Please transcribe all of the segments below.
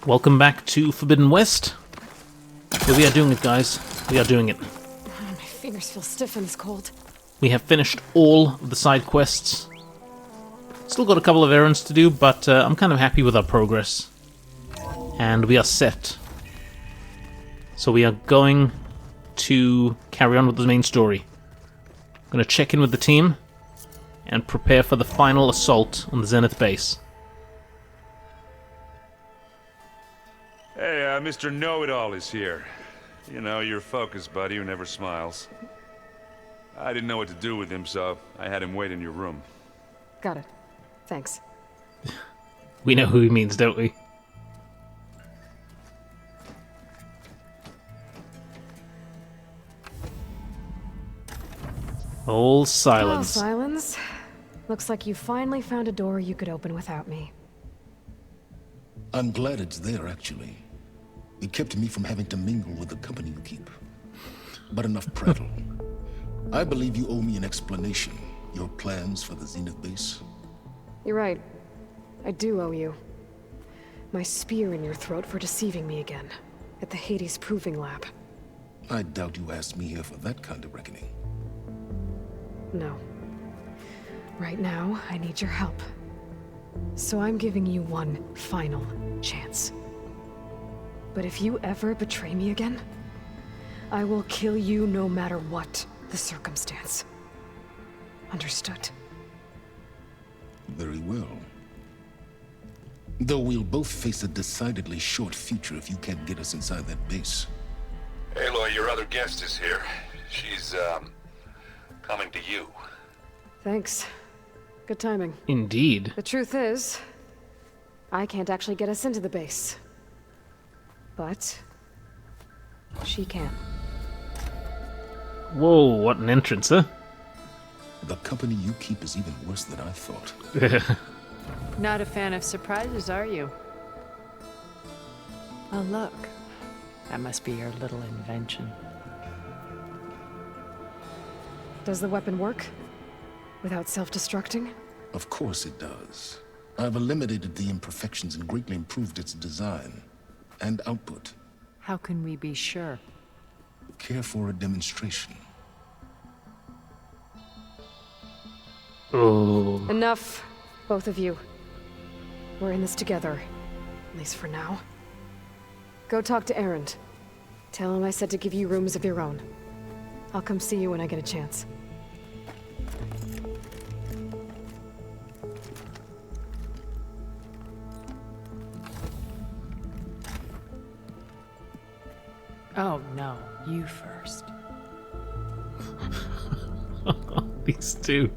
Welcome back to Forbidden West. Here we are doing it, guys. We are doing it. My fingers feel stiff in this cold. We have finished all of the side quests. Still got a couple of errands to do, but I'm kind of happy with our progress. And we are set. So we are going to carry on with the main story. I'm going to check in with the team and prepare for the final assault on the Zenith base. Hey, Mr. Know-It-All is here. You know, your focus buddy who never smiles. I didn't know what to do with him, so I had him wait in your room. Got it. Thanks. We know who he means, don't we? All silence. Oh, silence. Looks like you finally found a door you could open without me. I'm glad it's there, actually. It kept me from having to mingle with the company you keep. But enough prattle. I believe you owe me an explanation. Your plans for the Zenith base? You're right. I do owe you. My spear in your throat for deceiving me again. At the Hades Proving Lab. I doubt you asked me here for that kind of reckoning. No. Right now, I need your help. So I'm giving you one final chance. But if you ever betray me again, I will kill you no matter what the circumstance. Understood? Very well. Though we'll both face a decidedly short future if you can't get us inside that base. Aloy, your other guest is here. She's, coming to you. Thanks. Good timing. Indeed. The truth is, I can't actually get us into the base. But she can. Whoa, what an entrance, huh? The company you keep is even worse than I thought. Not a fan of surprises, are you? Oh, look. That must be your little invention. Does the weapon work? Without self-destructing? Of course it does. I've eliminated the imperfections and greatly improved its design and output. How can we be sure? Care for a demonstration? Oh. Enough, both of you. We're in this together, at least for now. Go talk to Erend. Tell him I said to give you rooms of your own. I'll come see you when I get a chance. Oh, no. You first. These two.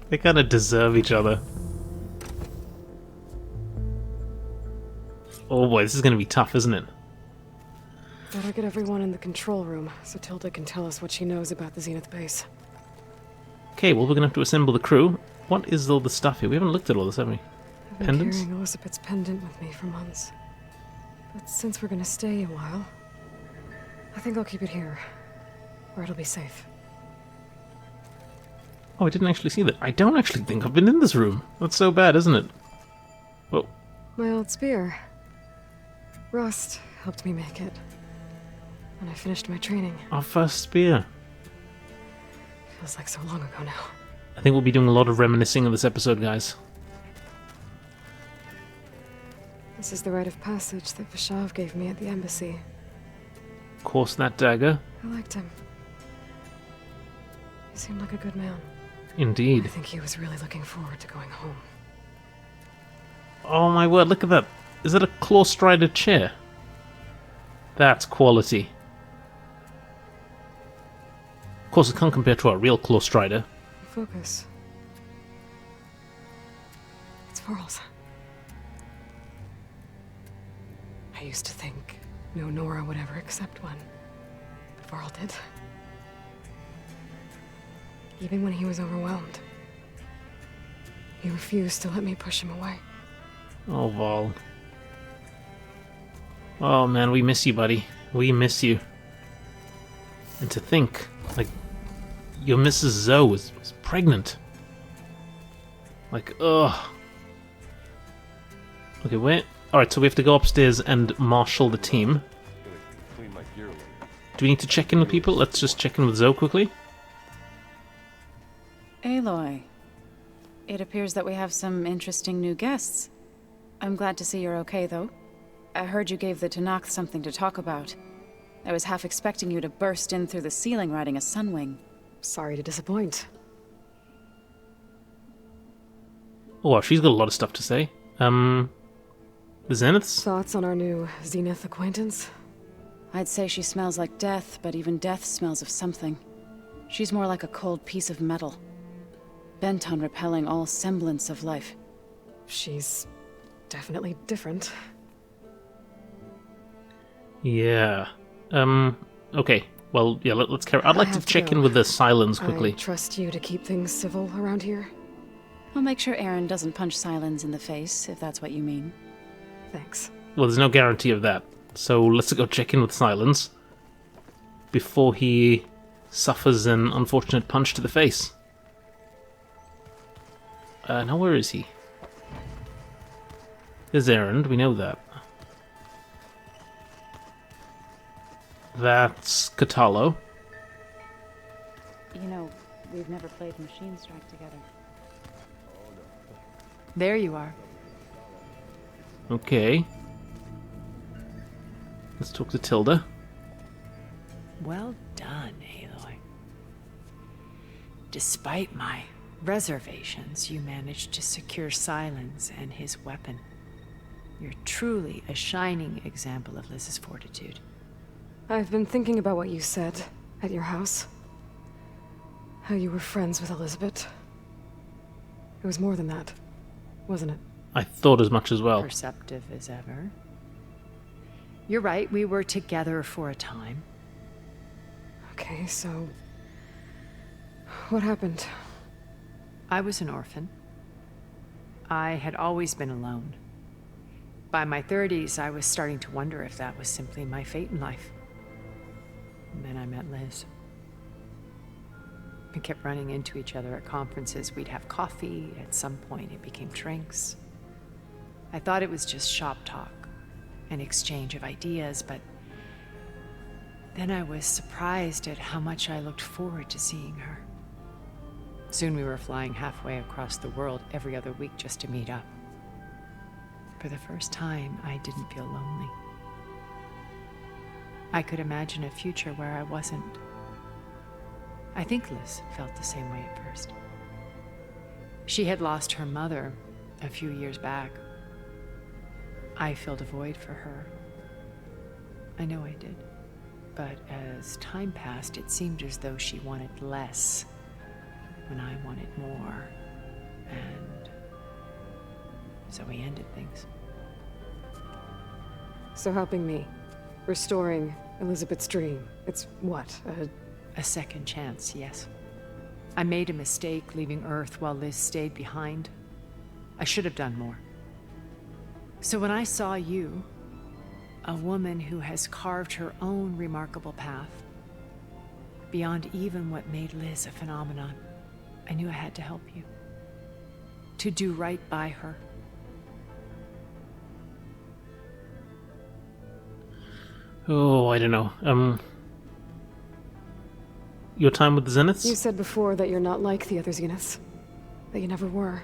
They kind of deserve each other. Oh boy, this is going to be tough, isn't it? Better get everyone in the control room, so Tilda can tell us what she knows about the Zenith base. Okay, well, we're going to have to assemble the crew. What is all the stuff here? We haven't looked at all this, have we? I've been Pendants? carrying Elizabeth's pendant with me for months. But since we're gonna stay a while, I think I'll keep it here, where it'll be safe. Oh, I didn't actually see that. I don't actually think I've been in this room. That's so bad, isn't it? Whoa. My old spear. Rust helped me make it. When I finished my training. Our first spear. Feels like so long ago now. I think we'll be doing a lot of reminiscing of this episode, guys. This is the rite of passage that Vishav gave me at the embassy. Of course, that dagger. I liked him. He seemed like a good man. Indeed. I think he was really looking forward to going home. Oh my word, look at that. Is that a claw strider chair? That's quality. Of course, it can't compare to our real claw strider. Focus. It's Varl's. I used to think no Nora would ever accept one. But Varl did. Even when he was overwhelmed. He refused to let me push him away. Oh, Val. Oh man, we miss you, buddy. We miss you. And to think, like, your Mrs. Zoe was pregnant. Like, ugh. Okay, where? Alright, so we have to go upstairs and marshal the team. Do we need to check in with people? Let's just check in with Zoe quickly. Aloy, it appears that we have some interesting new guests. I'm glad to see you're okay, though. I heard you gave the Tanakh something to talk about. I was half expecting you to burst in through the ceiling riding a sunwing. Sorry to disappoint. Oh, wow, she's got a lot of stuff to say. The Zeniths? Thoughts on our new Zenith acquaintance? I'd say she smells like death, but even death smells of something. She's more like a cold piece of metal, bent on repelling all semblance of life. She's definitely different. Yeah. Okay. Well, yeah, let's carry... I'd like to have to check go. in with the Silence I quickly. trust you to keep things civil around here. I'll make sure Aaron doesn't punch Silence in the face, if that's what you mean. Thanks. Well, there's no guarantee of that. So let's go check in with Silence before he suffers an unfortunate punch to the face. Now where is he? There's Aaron, we know that. That's Katalo. You know, we've never played Machine Strike together. There you are. Okay. Let's talk to Tilda. Well done, Aloy. Despite my reservations, you managed to secure Silence and his weapon. You're truly a shining example of Liz's fortitude. I've been thinking about what you said at your house. How you were friends with Elizabeth. It was more than that, wasn't it? I thought as much as well. Perceptive as ever. You're right, we were together for a time. Okay, so... what happened? I was an orphan. I had always been alone. By my 30s, I was starting to wonder if that was simply my fate in life. And then I met Liz. We kept running into each other at conferences. We'd have coffee. At some point, it became drinks. I thought it was just shop talk, an exchange of ideas, but then I was surprised at how much I looked forward to seeing her. Soon we were flying halfway across the world every other week just to meet up. For the first time, I didn't feel lonely. I could imagine a future where I wasn't. I think Liz felt the same way at first. She had lost her mother a few years back. I filled a void for her. I know I did. But as time passed, it seemed as though she wanted less when I wanted more. And so we ended things. So helping me. Restoring Elizabeth's dream. It's what? A second chance, yes. I made a mistake leaving Earth while Liz stayed behind. I should have done more. So when I saw you, a woman who has carved her own remarkable path, beyond even what made Liz a phenomenon, I knew I had to help you. To do right by her. Oh, I don't know. Your time with the Zeniths? You said before that you're not like the other Zeniths. That you never were.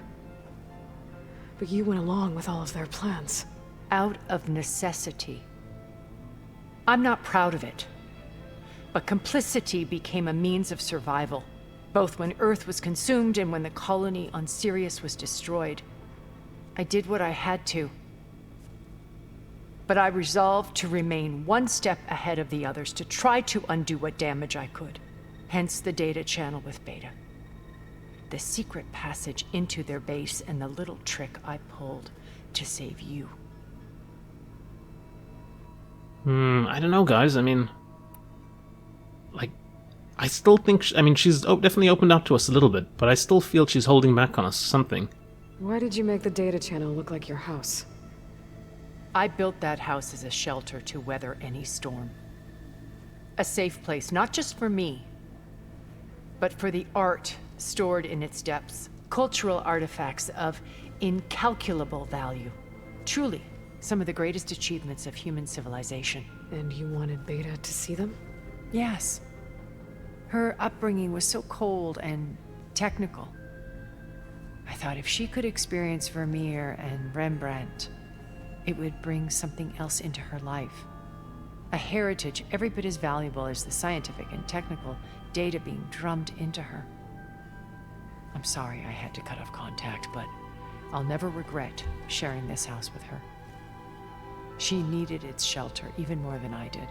But you went along with all of their plans. Out of necessity. I'm not proud of it. But complicity became a means of survival, both when Earth was consumed and when the colony on Sirius was destroyed. I did what I had to. But I resolved to remain one step ahead of the others, to try to undo what damage I could. Hence the data channel with Beta. The secret passage into their base and the little trick I pulled to save you. I don't know, guys. I mean, like, I still think... she's definitely opened up to us a little bit, but I still feel she's holding back on us something. Why did you make the data channel look like your house? I built that house as a shelter to weather any storm. A safe place, not just for me, but for the art stored in its depths. Cultural artifacts of incalculable value. Truly, Some of the greatest achievements of human civilization. And you wanted Beta to see them? Yes. Her upbringing was so cold and technical. I thought if she could experience Vermeer and Rembrandt, it would bring something else into her life. A heritage every bit as valuable as the scientific and technical data being drummed into her. I'm sorry I had to cut off contact, but I'll never regret sharing this house with her. She needed its shelter even more than I did.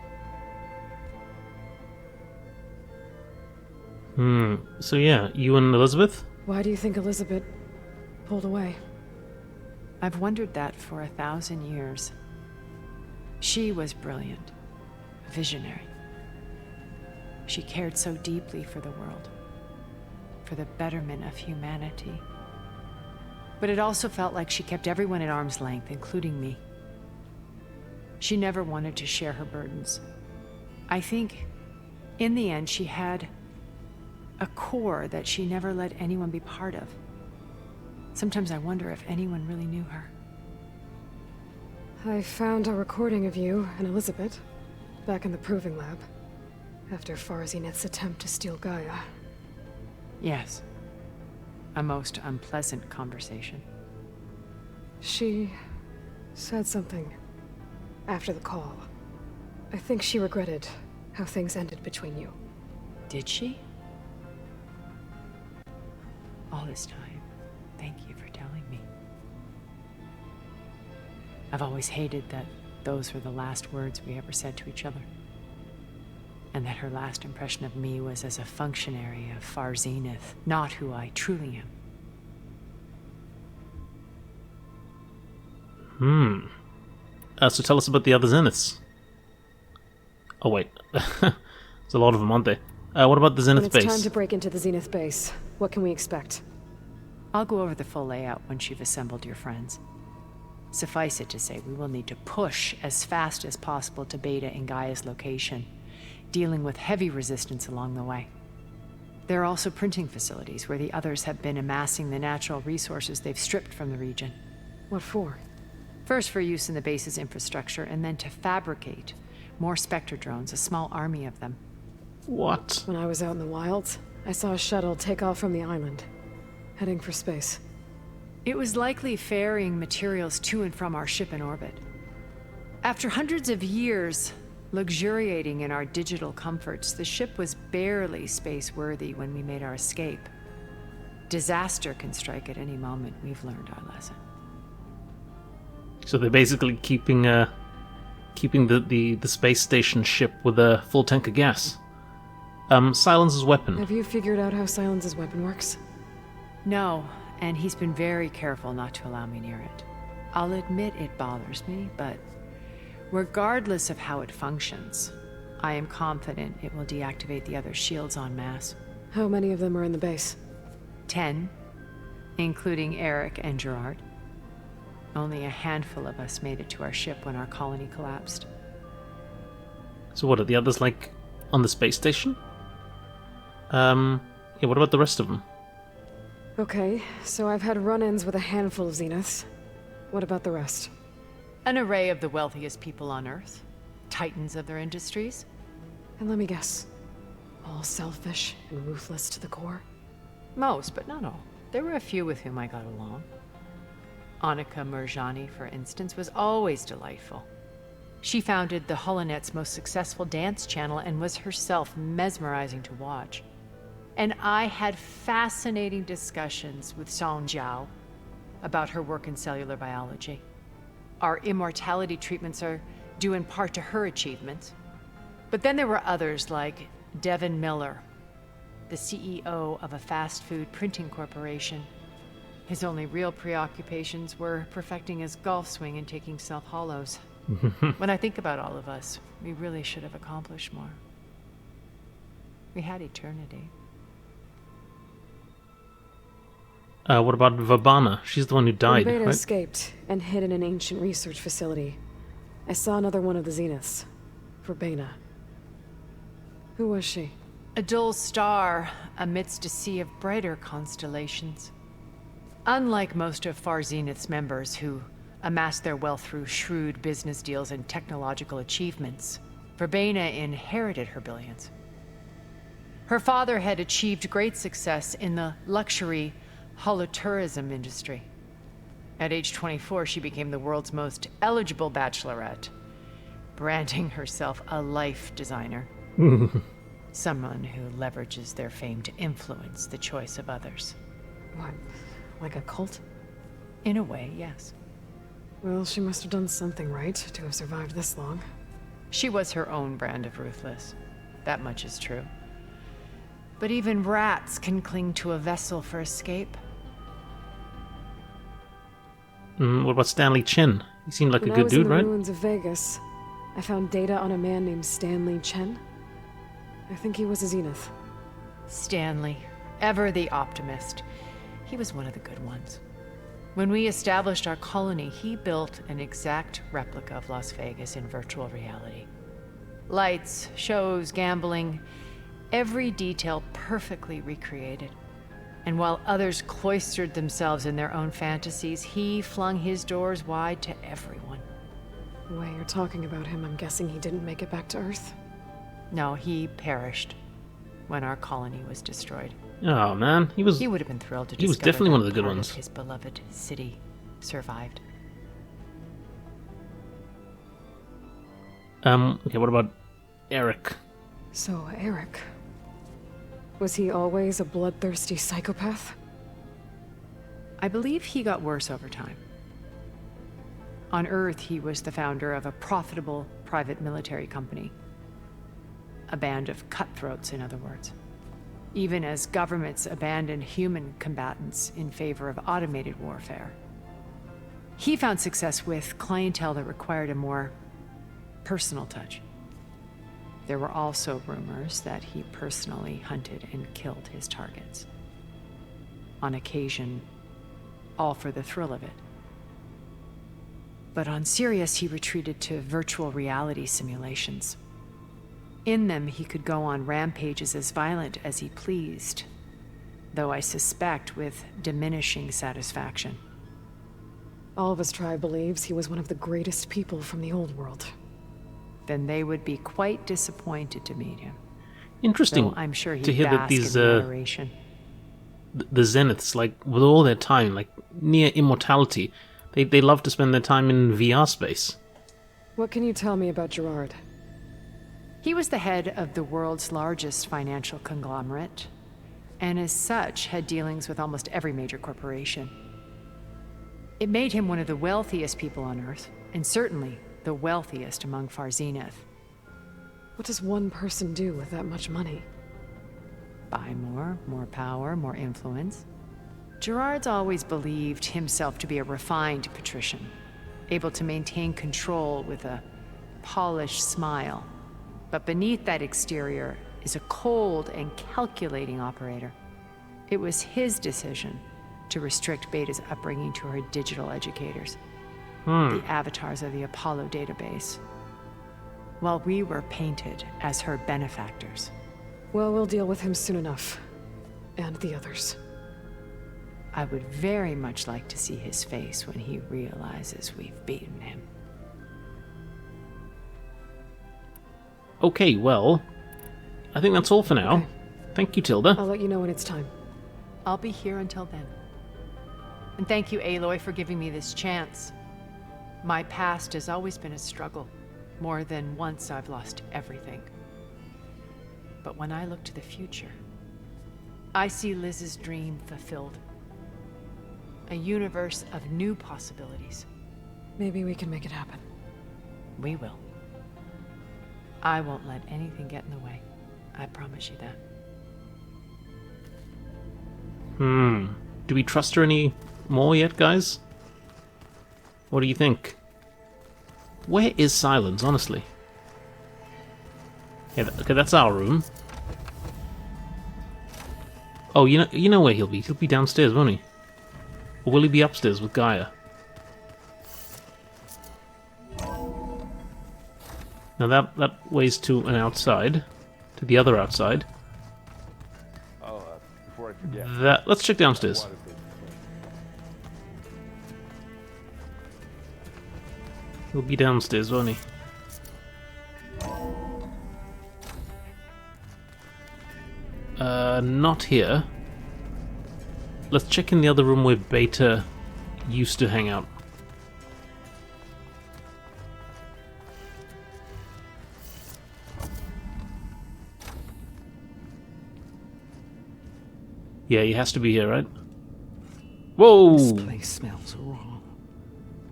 So yeah, you and Elizabeth? Why do you think Elizabeth pulled away? I've wondered that for 1,000 years. She was brilliant, a visionary. She cared so deeply for the world, for the betterment of humanity. But it also felt like she kept everyone at arm's length, including me. She never wanted to share her burdens. I think, in the end, she had a core that she never let anyone be part of. Sometimes I wonder if anyone really knew her. I found a recording of you and Elizabeth back in the proving lab after Farzineth's attempt to steal Gaia. Yes. A most unpleasant conversation. She said something after the call. I think she regretted how things ended between you. Did she? All this time, thank you for telling me. I've always hated that those were the last words we ever said to each other. And that her last impression of me was as a functionary of Far Zenith, not who I truly am. So tell us about the other Zeniths. Oh wait, there's a lot of them, aren't there? What about the Zenith When base? it's time to break into the Zenith base, what can we expect? I'll go over the full layout once you've assembled your friends. Suffice it to say, we will need to push as fast as possible to Beta and Gaia's location, dealing with heavy resistance along the way. There are also printing facilities where the others have been amassing the natural resources they've stripped from the region. What for? First for use in the base's infrastructure, and then to fabricate more Spectre drones, a small army of them. What? When I was out in the wilds, I saw a shuttle take off from the island, heading for space. It was likely ferrying materials to and from our ship in orbit. After hundreds of years luxuriating in our digital comforts, the ship was barely space-worthy when we made our escape. Disaster can strike at any moment. We've learned our lesson. So they're basically keeping the space station ship with a full tank of gas. Silence's weapon. Have you figured out how Silence's weapon works? No, and he's been very careful not to allow me near it. I'll admit it bothers me, but regardless of how it functions, I am confident it will deactivate the other shields en masse. How many of them are in the base? 10, including Eric and Gerard. Only a handful of us made it to our ship when our colony collapsed. So what, are the others, like, on the space station? Yeah, what about the rest of them? Okay, so I've had run-ins with a handful of Zeniths. What about the rest? An array of the wealthiest people on Earth. Titans of their industries. And let me guess. All selfish and ruthless to the core? Most, but not all. There were a few with whom I got along. Annika Murjani, for instance, was always delightful. She founded the Holonet's most successful dance channel and was herself mesmerizing to watch. And I had fascinating discussions with Song Jiao about her work in cellular biology. Our immortality treatments are due in part to her achievements. But then there were others like Devin Miller, the CEO of a fast food printing corporation. His only real preoccupations were perfecting his golf swing and taking self-hollows. When I think about all of us, we really should have accomplished more. We had eternity. What about Vabana? She's the one who died, Beta right? escaped and hid in an ancient research facility. I saw another one of the Zeniths. Verbena. Who was she? A dull star amidst a sea of brighter constellations. Unlike most of Far Zenith's members who amassed their wealth through shrewd business deals and technological achievements. Verbena inherited her billions. Her father had achieved great success in the luxury holotourism industry. At age 24, she became the world's most eligible bachelorette, branding herself a life designer. Someone who leverages their fame to influence the choice of others. What? Like a cult? In a way, yes. Well, she must have done something right to have survived this long. She was her own brand of ruthless. That much is true. But even rats can cling to a vessel for escape. What about Stanley Chen? He seemed like a When good I was dude, in the right? ruins of Vegas, I found data on a man named Stanley Chen. I think he was a Zenith. Stanley, ever the optimist. He was one of the good ones. When we established our colony, he built an exact replica of Las Vegas in virtual reality. Lights, shows, gambling, every detail perfectly recreated. And while others cloistered themselves in their own fantasies, he flung his doors wide to everyone. The way you're talking about him, I'm guessing he didn't make it back to Earth. No, he perished when our colony was destroyed. Oh man, He would have been thrilled to discover he was definitely one of the that good part ones. His beloved city survived. Okay, what about Eric? So, Eric. Was he always a bloodthirsty psychopath? I believe he got worse over time. On Earth, he was the founder of a profitable private military company. A band of cutthroats, in other words. Even as governments abandoned human combatants in favor of automated warfare. He found success with clientele that required a more personal touch. There were also rumors that he personally hunted and killed his targets. On occasion, all for the thrill of it. But on Sirius, he retreated to virtual reality simulations. In them, he could go on rampages as violent as he pleased, though I suspect with diminishing satisfaction. All of his tribe believes he was one of the greatest people from the old world. Then they would be quite disappointed to meet him. Interesting Though I'm sure he to hear that basked these in the adoration. the Zeniths, like with all their time, like near immortality, they love to spend their time in VR space. What can you tell me about Gerard? He was the head of the world's largest financial conglomerate, and as such had dealings with almost every major corporation. It made him one of the wealthiest people on Earth, and certainly the wealthiest among Far Zenith. What does one person do with that much money? Buy more power, more influence. Gerard's always believed himself to be a refined patrician, able to maintain control with a polished smile. But beneath that exterior is a cold and calculating operator. It was his decision to restrict Beta's upbringing to her digital educators, the avatars of the Apollo database, while we were painted as her benefactors. Well, we'll deal with him soon enough. And the others. I would very much like to see his face when he realizes we've beaten him. Okay, well, I think that's all for now. Okay. Thank you, Tilda. I'll let you know when it's time. I'll be here until then. And thank you, Aloy, for giving me this chance. My past has always been a struggle. More than once I've lost everything. But when I look to the future, I see Liz's dream fulfilled. A universe of new possibilities. Maybe we can make it happen. We will. I won't let anything get in the way. I promise you that. Do we trust her any more yet, guys? What do you think? Where is Silence, honestly? Yeah, okay, that's our room. Oh, you know where he'll be. He'll be downstairs, won't he? Or will he be upstairs with Gaia? Now that ways to an outside, to the other outside. Oh, before I forget. Let's check downstairs. He'll be downstairs, won't he? Not here. Let's check in the other room where Beta used to hang out. Yeah, he has to be here, right? Whoa! This place smells wrong.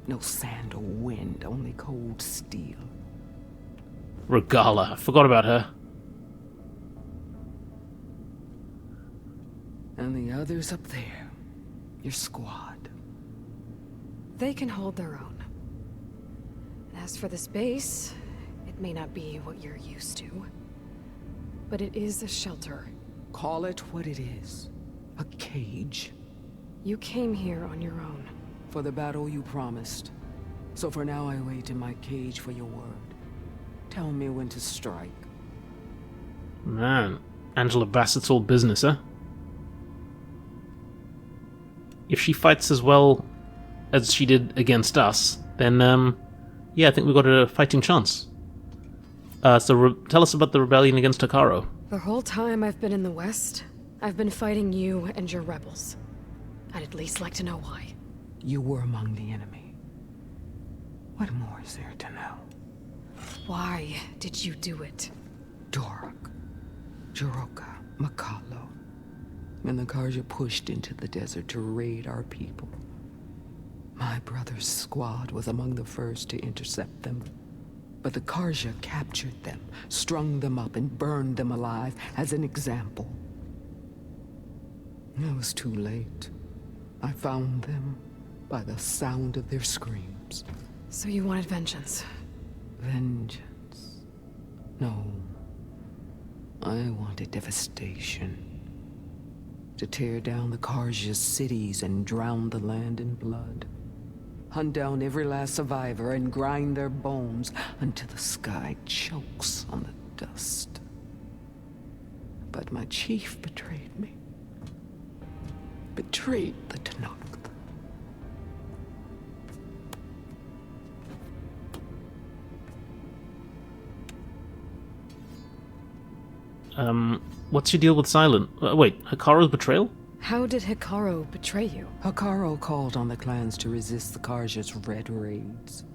No sand or wind, only cold steel. Regala, I forgot about her. And the others up there. Your squad. They can hold their own. As for this base, it may not be what you're used to, but it is a shelter. Call it what it is. A cage. You came here on your own. For the battle you promised. So for now I wait in my cage for your word. Tell me when to strike. Man, Angela Bassett's all business, huh? If she fights as well as she did against us, then, yeah, I think we've got a fighting chance. So tell us about the rebellion against Hekarro. The whole time I've been in the West, I've been fighting you and your rebels. I'd at least like to know why. You were among the enemy. What more is there to know? Why did you do it? Dork, Jiroka, Makalo, and the Karja pushed into the desert to raid our people. My brother's squad was among the first to intercept them. But the Karja captured them, strung them up, and burned them alive as an example. It was too late. I found them by the sound of their screams. So you wanted vengeance? Vengeance? No. I wanted devastation. To tear down the Karja's cities and drown the land in blood. Hunt down every last survivor and grind their bones until the sky chokes on the dust. But my chief betrayed me. Betrayed the Tenakth. What's your deal with Silent? Wait, Hekarro's betrayal? How did Hekarro betray you? Hekarro called on the clans to resist the Karja's red raids.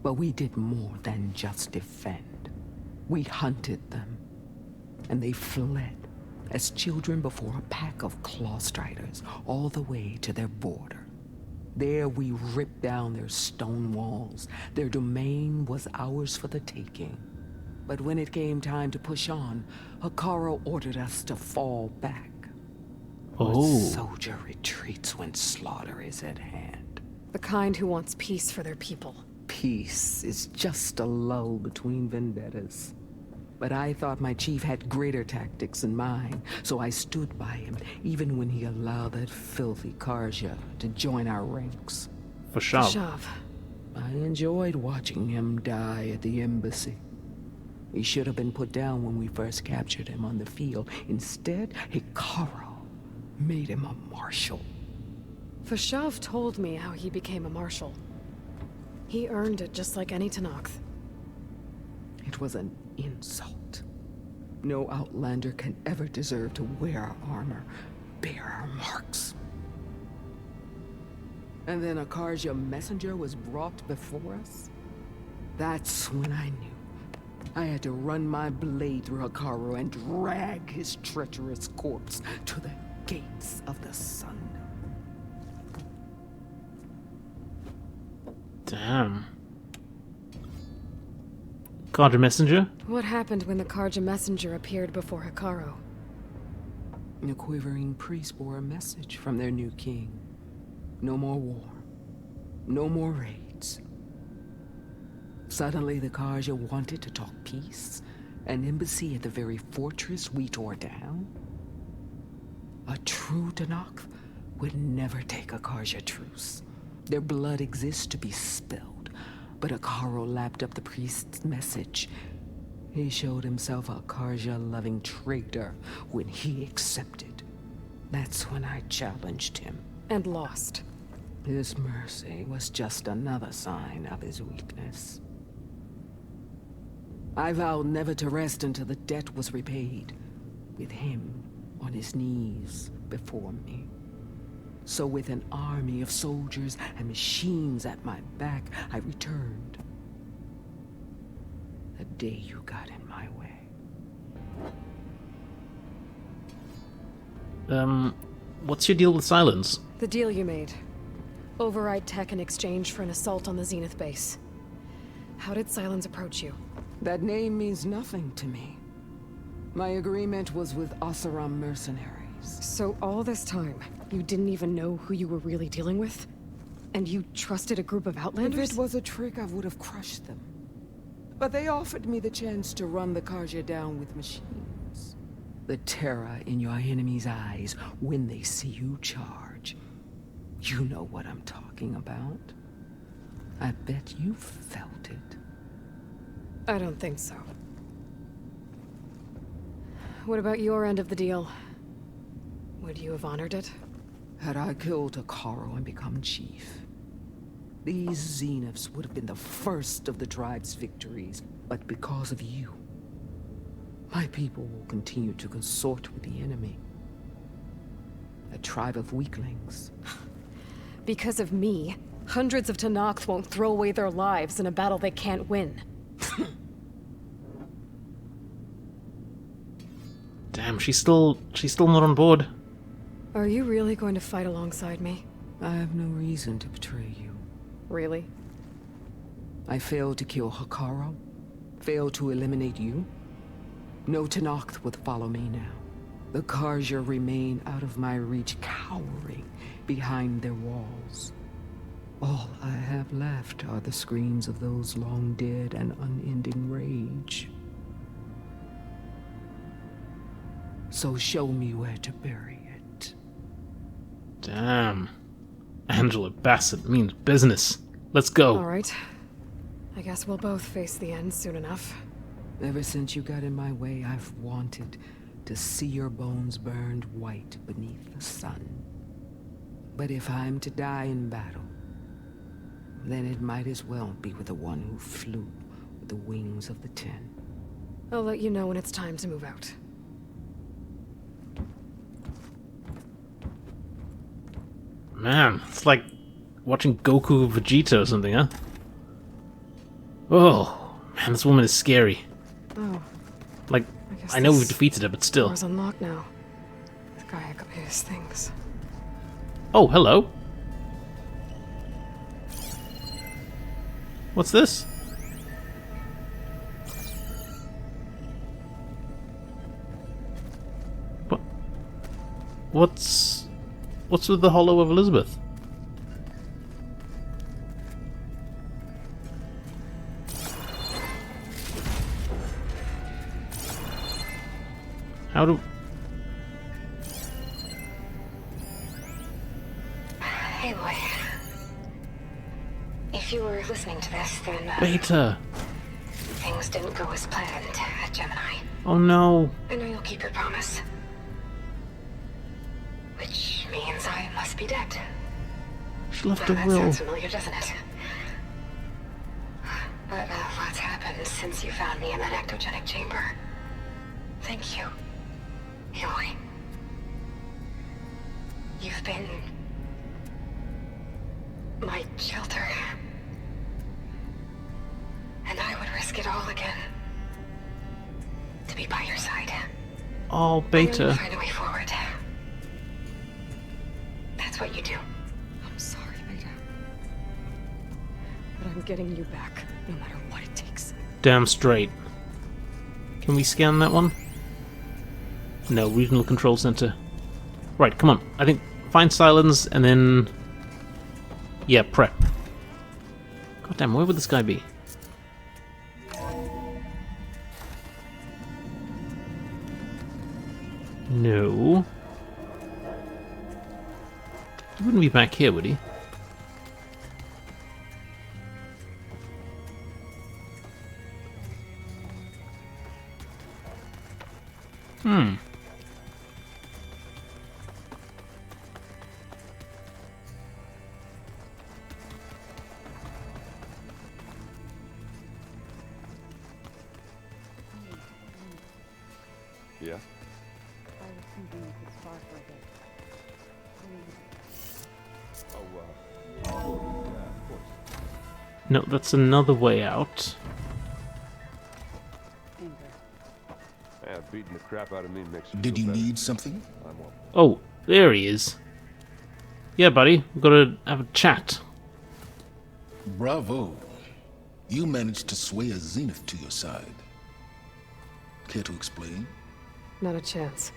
But we did more than just defend. We hunted them. And they fled, as children before a pack of claw striders, all the way to their border. There we ripped down their stone walls. Their domain was ours for the taking. But when it came time to push on, Hekarro ordered us to fall back. Oh. A soldier retreats when slaughter is at hand. The kind who wants peace for their people. Peace is just a lull between vendettas. But I thought my chief had greater tactics than mine, so I stood by him, even when he allowed that filthy Karja to join our ranks. For sure. Shav. I enjoyed watching him die at the embassy. He should have been put down when we first captured him on the field. Instead, Hekarro made him a marshal. Fashav told me how he became a marshal. He earned it just like any Tenakth. It was an insult. No outlander can ever deserve to wear our armor, bear our marks. And then a Karja messenger was brought before us? That's when I knew. I had to run my blade through Hekarro and drag his treacherous corpse to the gates of the sun. Damn. Karja messenger? What happened when the Karja messenger appeared before Hekarro? The quivering priests bore a message from their new king. No more war. No more raids. Suddenly the Karja wanted to talk peace. An embassy at the very fortress we tore down. A true Tenakth would never take a Karja truce. Their blood exists to be spilled. But Hekarro lapped up the priest's message. He showed himself a Karja-loving traitor when he accepted. That's when I challenged him. And lost. His mercy was just another sign of his weakness. I vowed never to rest until the debt was repaid, with him on his knees before me. So with an army of soldiers and machines at my back, I returned. The day you got in my way. What's your deal with Silence? The deal you made. Override tech in exchange for an assault on the Zenith base. How did Silence approach you? That name means nothing to me. My agreement was with Oseram mercenaries. So all this time, you didn't even know who you were really dealing with? And you trusted a group of Outlanders? If it was a trick, I would have crushed them. But they offered me the chance to run the Karja down with machines. The terror in your enemy's eyes when they see you charge. You know what I'm talking about. I bet you felt it. I don't think so. What about your end of the deal? Would you have honored it? Had I killed Takaro and become chief, these Zeniths would have been the first of the tribe's victories. But because of you, my people will continue to consort with the enemy. A tribe of weaklings. Because of me, hundreds of Tenakth won't throw away their lives in a battle they can't win. Damn, she's still not on board. Are you really going to fight alongside me? I have no reason to betray you. Really? I failed to kill Hikaru, failed to eliminate you. No Tenakth would follow me now. The Karja remain out of my reach, cowering behind their walls. All I have left are the screams of those long dead and unending rage. So show me where to bury it. Damn. Angela Bassett means business. Let's go. All right. I guess we'll both face the end soon enough. Ever since you got in my way, I've wanted to see your bones burned white beneath the sun. But if I'm to die in battle, then it might as well be with the one who flew with the wings of the Ten. I'll let you know when it's time to move out. Man, it's like watching Goku Vegeta or something, huh? Oh, man, this woman is scary. Oh. Like, guess I know this we've defeated her, but still. Door's unlocked now. The guy got his things. Oh, hello. What's this? What? What's with the Hollow of Elizabeth? How do... Aloy. If you were listening to this, then... Beta! things didn't go as planned at Gemini. Oh no! I know you'll keep your promise. Which means I must be dead. She left Now, a that will. sounds familiar, doesn't it? But lots happened since you found me in that ectogenic chamber. Thank you, Aloy. You've been... my shelter. And I would risk it all again. To be by your side. Oh, I'm Beta. gonna find a way forward. That's what you do. I'm sorry, Beta. But I'm getting you back, no matter what it takes. Damn straight. Can we scan that one? No, Regional Control Center. Right, come on. I think find Silence and then... yeah, prep. God damn, where would this guy be? No. He wouldn't be back here, would he? Hmm. Yeah? I was convened this far for a bit. Oh, yeah, of course. No, that's another way out. Yeah, beating the crap out of me makes you Did feel you better. need something? I'm on. Oh, there he is. Yeah, buddy, we've got to have a chat. Bravo. You managed to sway a Zenith to your side. Care to explain? Not a chance.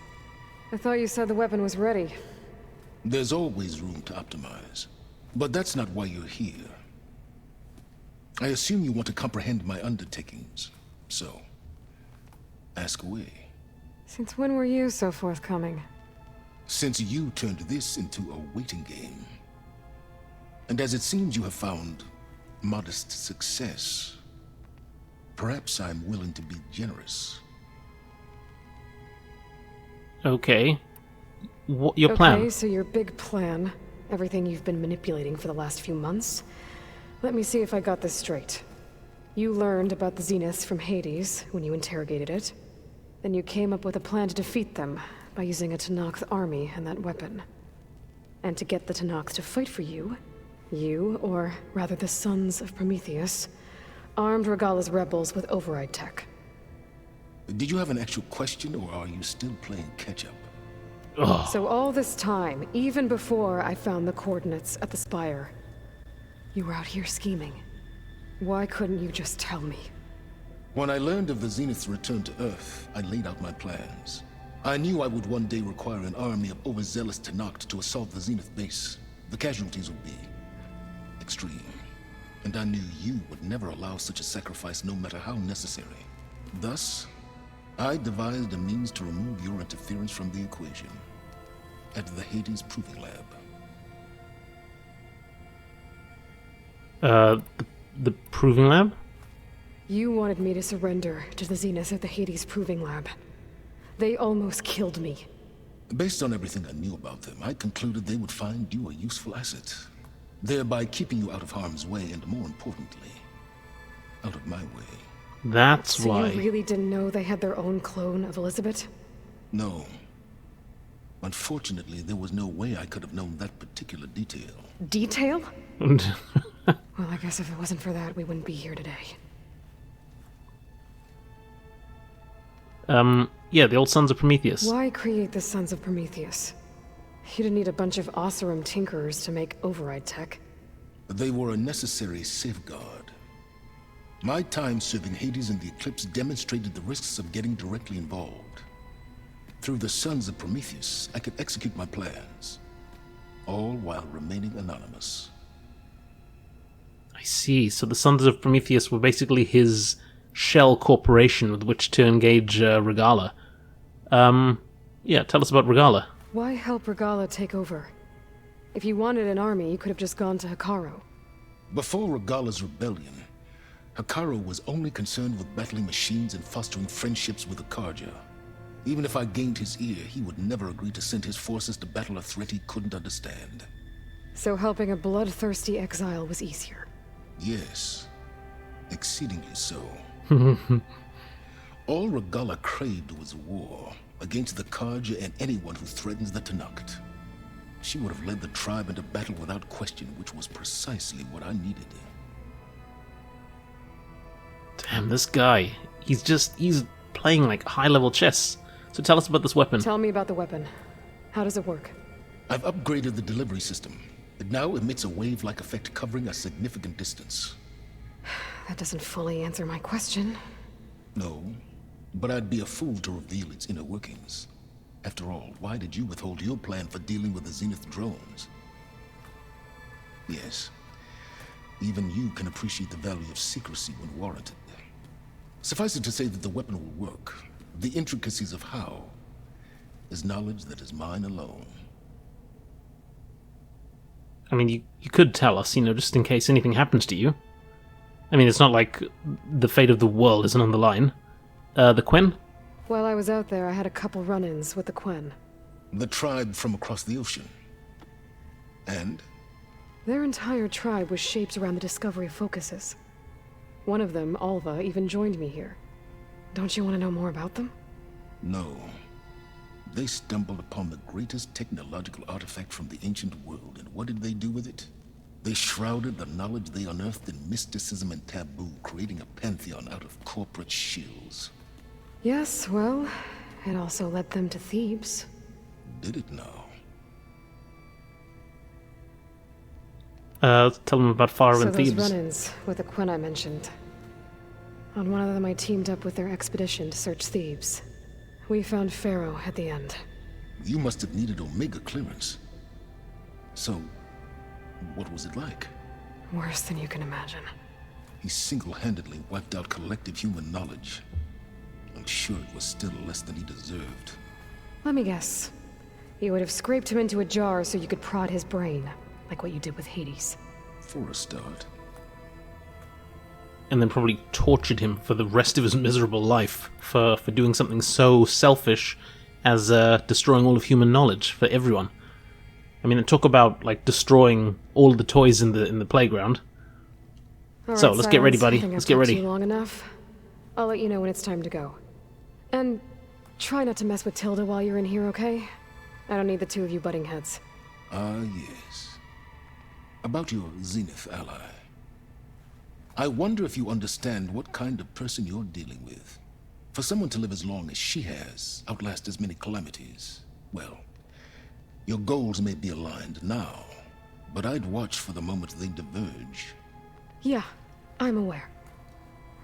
I thought you said the weapon was ready. There's always room to optimize. But that's not why you're here. I assume you want to comprehend my undertakings. So, ask away. Since when were you so forthcoming? Since you turned this into a waiting game. And as it seems you have found modest success, perhaps I'm willing to be generous. Okay. What your plan? Okay, so your big plan, everything you've been manipulating for the last few months. Let me see if I got this straight. You learned about the Zeniths from Hades when you interrogated it. Then you came up with a plan to defeat them by using a Tenakth army and that weapon. And to get the Tenakth to fight for you, or rather the Sons of Prometheus, armed Regalla's rebels with override tech. Did you have an actual question, or are you still playing catch-up? Ugh. So all this time, even before I found the coordinates at the Spire, you were out here scheming. Why couldn't you just tell me? When I learned of the Zenith's return to Earth, I laid out my plans. I knew I would one day require an army of overzealous Tenakth to assault the Zenith base. The casualties would be extreme. And I knew you would never allow such a sacrifice, no matter how necessary. Thus, I devised a means to remove your interference from the equation at the Hades Proving Lab. The Proving Lab? You wanted me to surrender to the Zeniths at the Hades Proving Lab. They almost killed me. Based on everything I knew about them, I concluded they would find you a useful asset, thereby keeping you out of harm's way and, more importantly, out of my way. That's So why. you really didn't know they had their own clone of Elizabeth? No. Unfortunately, there was no way I could have known that particular detail. Detail? Well, I guess if it wasn't for that, we wouldn't be here today. Yeah, the old Sons of Prometheus. Why create the Sons of Prometheus? You didn't need a bunch of Oseram tinkerers to make override tech. They were a necessary safeguard. My time serving Hades and the Eclipse demonstrated the risks of getting directly involved. Through the Sons of Prometheus, I could execute my plans, all while remaining anonymous. I see. So the Sons of Prometheus were basically his shell corporation with which to engage Regalla. Yeah, tell us about Regalla. Why help Regalla take over? If you wanted an army, you could have just gone to Hekarro. Before Regalla's rebellion, Hekarro was only concerned with battling machines and fostering friendships with the Karja. Even if I gained his ear, he would never agree to send his forces to battle a threat he couldn't understand. So helping a bloodthirsty exile was easier. Yes, exceedingly so. All Regalla craved was war against the Karja and anyone who threatens the Tenakth. She would have led the tribe into battle without question, which was precisely what I needed. Damn, this guy. He's playing like high-level chess. So tell us about this weapon. Tell me about the weapon. How does it work? I've upgraded the delivery system. It now emits a wave-like effect covering a significant distance. That doesn't fully answer my question. No, but I'd be a fool to reveal its inner workings. After all, why did you withhold your plan for dealing with the Zenith drones? Yes, even you can appreciate the value of secrecy when warranted. Suffice it to say that the weapon will work. The intricacies of how is knowledge that is mine alone. I mean, you could tell us, just in case anything happens to you. I mean, it's not like the fate of the world isn't on the line. The Quen? While I was out there, I had a couple run-ins with the Quen. The tribe from across the ocean. And? Their entire tribe was shaped around the discovery of focuses. One of them, Alva, even joined me here. Don't you want to know more about them? No. They stumbled upon the greatest technological artifact from the ancient world, and what did they do with it? They shrouded the knowledge they unearthed in mysticism and taboo, creating a pantheon out of corporate shills. Yes, well, it also led them to Thebes. Did it now? Tell them about Pharaoh So and those Thebes. run-ins with the Quinn I mentioned. On one of them I teamed up with their expedition to search Thebes. We found Pharaoh at the end. You must have needed Omega clearance. So, what was it like? Worse than you can imagine. He single-handedly wiped out collective human knowledge. I'm sure it was still less than he deserved. Let me guess. You would have scraped him into a jar so you could prod his brain, like what you did with Hades. For a start. And then probably tortured him for the rest of his miserable life for doing something so selfish as destroying all of human knowledge for everyone. I mean, talk about like destroying all the toys in the playground. All So, right, let's get ready, Silence. buddy. I think Let's I've get talked ready. to you long enough. I'll let you know when it's time to go. And try not to mess with Tilda while you're in here, okay? I don't need the two of you butting heads. Ah, yes. About your Zenith ally. I wonder if you understand what kind of person you're dealing with. For someone to live as long as she has, outlast as many calamities, well, your goals may be aligned now, but I'd watch for the moment they diverge. Yeah, I'm aware.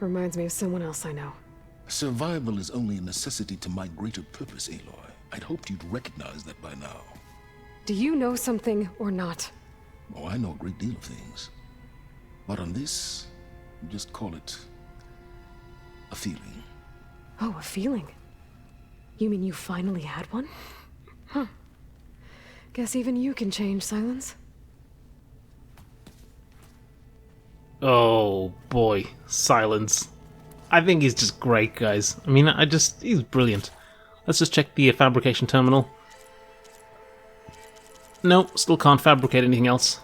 Reminds me of someone else I know. Survival is only a necessity to my greater purpose, Aloy. I'd hoped you'd recognize that by now. Do you know something or not? Oh, I know a great deal of things. But on this, just call it a feeling. Oh, a feeling. You mean you finally had one? Huh. Guess even you can change, Silence. Oh boy, Silence. I think he's just great, guys. I mean, he's brilliant. Let's just check the fabrication terminal. No, still can't fabricate anything else.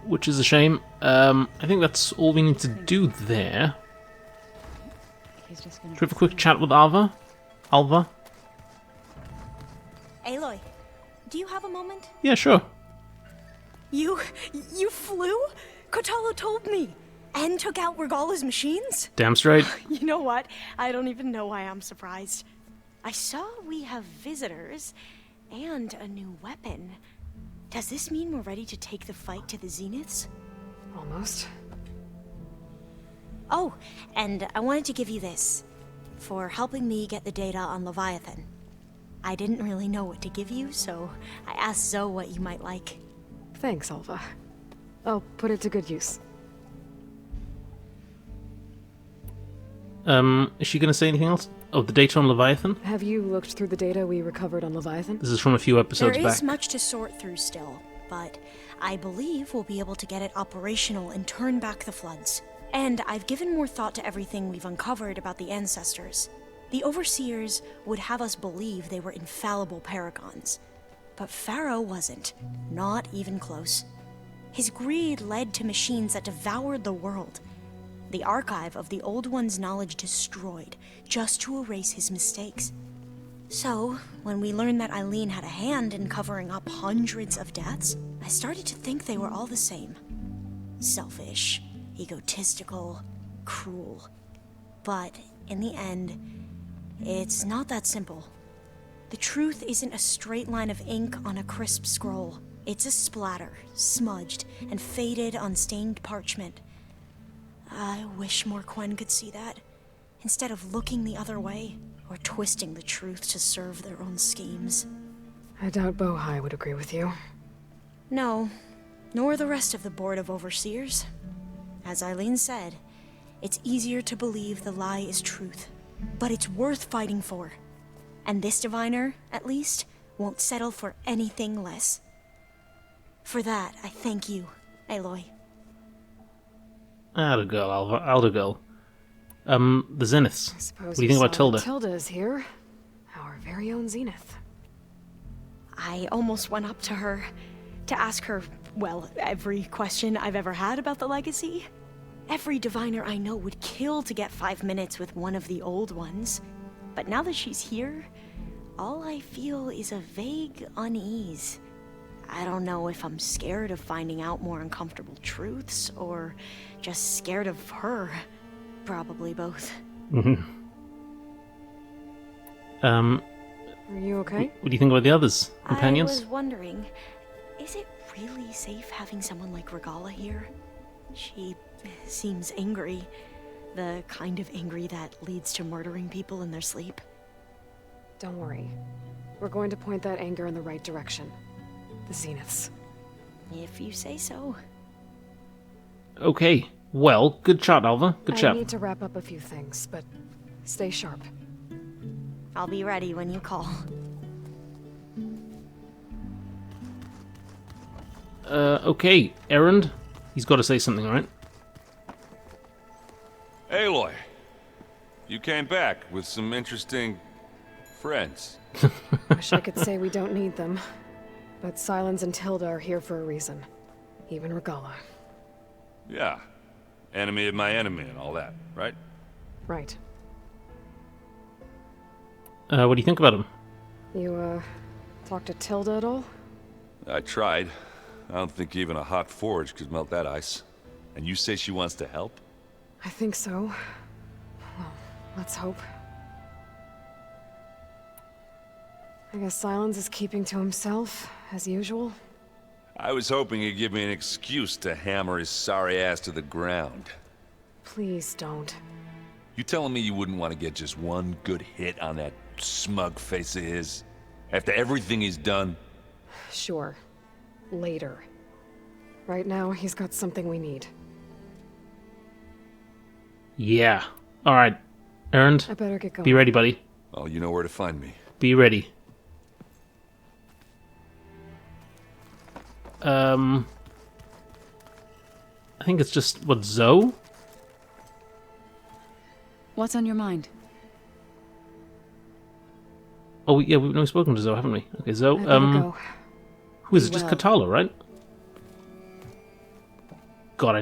Which is a shame. I think that's all we need to do there. Should we have a quick chat with Alva? Alva? Aloy, do you have a moment? Yeah, sure. You flew? Kotalo told me. And took out Regala's machines? Damn straight. You know what? I don't even know why I'm surprised. I saw we have visitors and a new weapon. Does this mean we're ready to take the fight to the Zeniths? Almost. Oh, and I wanted to give you this for helping me get the data on Leviathan. I didn't really know what to give you, so I asked Zoe what you might like. Thanks, Alva. I'll put it to good use. Is she going to say anything else? Oh, the data on Leviathan? Have you looked through the data we recovered on Leviathan? This is from a few episodes There is back. much to sort through still, but I believe we'll be able to get it operational and turn back the floods. And I've given more thought to everything we've uncovered about the ancestors. The Overseers would have us believe they were infallible paragons. But Pharaoh wasn't. Not even close. His greed led to machines that devoured the world. The archive of the Old One's knowledge destroyed, just to erase his mistakes. So, when we learned that Eileen had a hand in covering up hundreds of deaths, I started to think they were all the same. Selfish, egotistical, cruel. But, in the end, it's not that simple. The truth isn't a straight line of ink on a crisp scroll. It's a splatter, smudged, and faded on stained parchment. I wish more Quen could see that, instead of looking the other way, or twisting the truth to serve their own schemes. I doubt Bohai would agree with you. No, nor the rest of the Board of Overseers. As Eileen said, it's easier to believe the lie is truth, but it's worth fighting for. And this diviner, at least, won't settle for anything less. For that, I thank you, Aloy. Atta girl, Alva. Atta girl. The Zeniths. I suppose What do you think about Tilda? Tilda is here. Our very own Zenith. I almost went up to her to ask her, well, every question I've ever had about the legacy. Every diviner I know would kill to get 5 minutes with one of the old ones. But now that she's here, all I feel is a vague unease. I don't know if I'm scared of finding out more uncomfortable truths, or just scared of her. Probably both. Are you okay? What do you think about the others? Companions? I was wondering, is it really safe having someone like Regala here? She seems angry. The kind of angry that leads to murdering people in their sleep. Don't worry. We're going to point that anger in the right direction. The Zeniths. If you say so. Okay. Well, good shot, Alva. Good I shot. need to wrap up a few things, but stay sharp. I'll be ready when you call. Okay. Errand? He's got to say something, right? Aloy, you came back with some interesting friends. Wish I could say we don't need them. But Silence and Tilda are here for a reason. Even Regala. Yeah. Enemy of my enemy and all that, right? Right. What do you think about him? You, talked to Tilda at all? I tried. I don't think even a hot forge could melt that ice. And you say she wants to help? I think so. Well, let's hope. I guess Silence is keeping to himself, as usual. I was hoping he'd give me an excuse to hammer his sorry ass to the ground. Please don't. You telling me you wouldn't want to get just one good hit on that smug face of his? After everything he's done? Sure. Later. Right now, he's got something we need. Yeah. Alright. Errand? I better get going. Be ready, buddy. Well, you know where to find me. Be ready. I think it's just, what, Zoe? What's on your mind? Oh, yeah, we've spoken to Zoe, haven't we? Okay, Zoe, I better go. who is it? Be Just well. Katala, right? God, I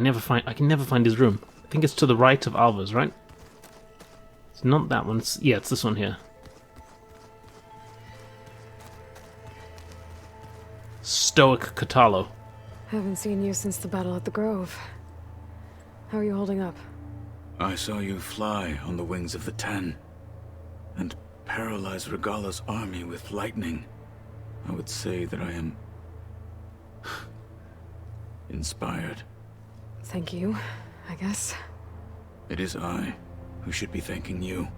can never find his room. I think it's to the right of Alva's, right? It's not that one. It's this one here. Stoic Katalo. Haven't seen you since the battle at the Grove. How are you holding up? I saw you fly on the wings of the Ten, and paralyze Regala's army with lightning. I would say that I am inspired. Thank you, I guess. It is I who should be thanking you.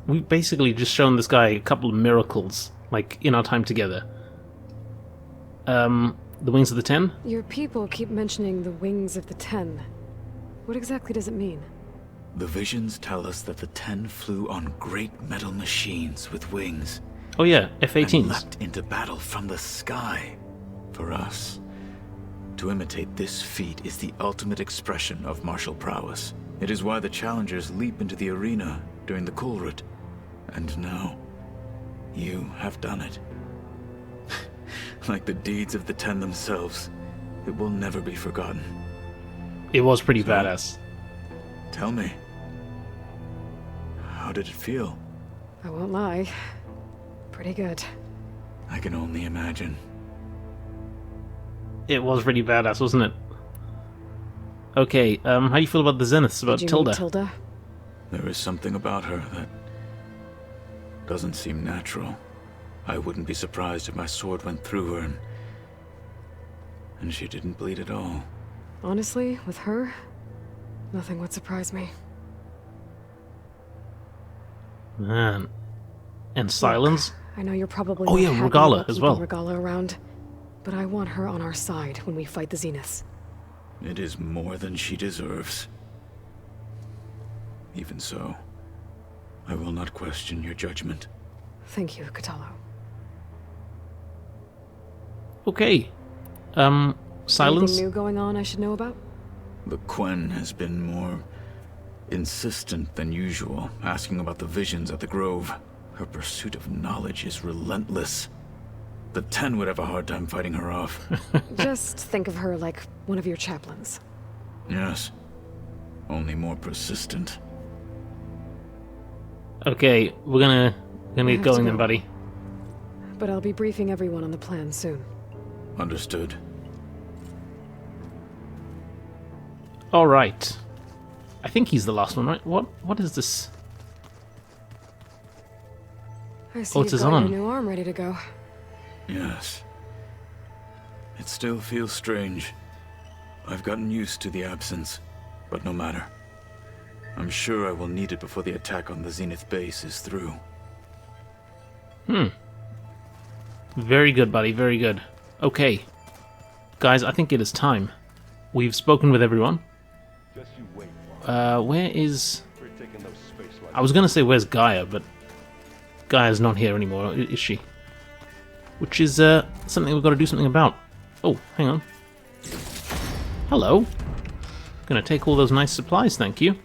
We've basically just shown this guy a couple of miracles, like, in our time together. The Wings of the Ten? Your people keep mentioning the Wings of the Ten. What exactly does it mean? The visions tell us that the Ten flew on great metal machines with wings. Oh yeah, And F-18s. leapt into battle from the sky. For us, to imitate this feat is the ultimate expression of martial prowess. It is why the challengers leap into the arena during the Kulrut. And now, you have done it. Like the deeds of the Ten themselves, it will never be forgotten. It was pretty badass. Tell me, how did it feel? I won't lie. Pretty good. I can only imagine. It was pretty badass, wasn't it? Okay, how do you feel about the Zeniths, about Did you Tilda? meet Tilda? There is something about her that doesn't seem natural. I wouldn't be surprised if my sword went through her and she didn't bleed at all. Honestly, with her, nothing would surprise me. Man. And Silence? I know you're probably Oh not yeah, happy Regala about as keeping well. Regala around, but I want her on our side when we fight the Zeniths. It is more than she deserves. Even so, I will not question your judgment. Thank you, Katalo. Okay. Silence? Anything new going on I should know about? The Quen has been more insistent than usual, asking about the visions at the Grove. Her pursuit of knowledge is relentless. The Ten would have a hard time fighting her off. Just think of her like one of your chaplains. Yes, only more persistent. Okay, we're gonna get going then, buddy. But I'll be briefing everyone on the plan soon. Understood. Alright. I think he's the last one, right? What is this? I see Oh, it's you've his got arm. your new arm ready to go. Yes. It still feels strange. I've gotten used to the absence, but no matter. I'm sure I will need it before the attack on the Zenith base is through. Very good, buddy, very good. Okay. Guys, I think it is time. We've spoken with everyone. Just you wait. Where is... We're taking those space lines. I was gonna say where's Gaia, but Gaia's not here anymore, is she? Which is something we've got to do something about. Oh, hang on. Hello. Gonna take all those nice supplies, thank you.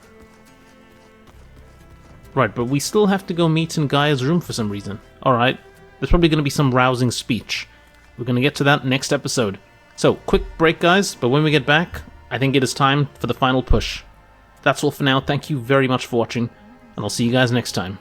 Right, but we still have to go meet in Gaia's room for some reason. Alright, there's probably gonna be some rousing speech. We're gonna get to that next episode. So, quick break, guys, but when we get back, I think it is time for the final push. That's all for now, thank you very much for watching, and I'll see you guys next time.